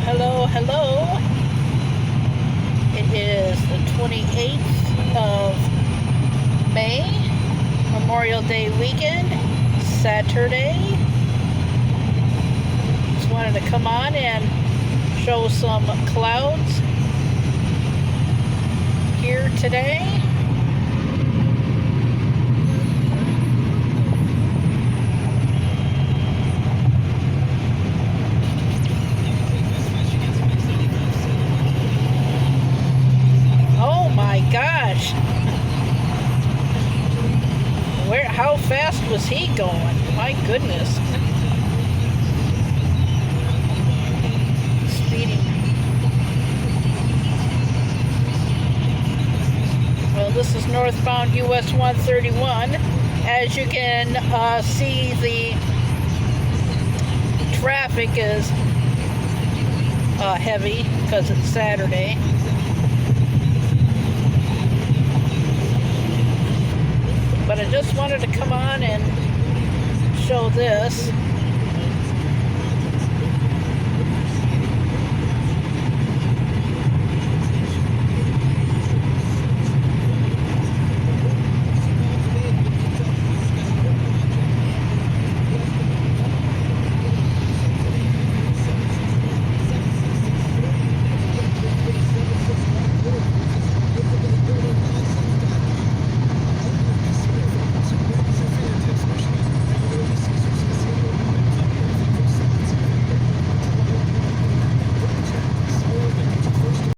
hello, hello. It is the 28th of May, Memorial Day weekend, Saturday. Just wanted to come on and show some clouds here today. Oh my gosh. How fast was he going? My goodness. Speeding. Well, this is northbound US 131. As you can see, the traffic is heavy because it's Saturday. But I just wanted to come on and show this.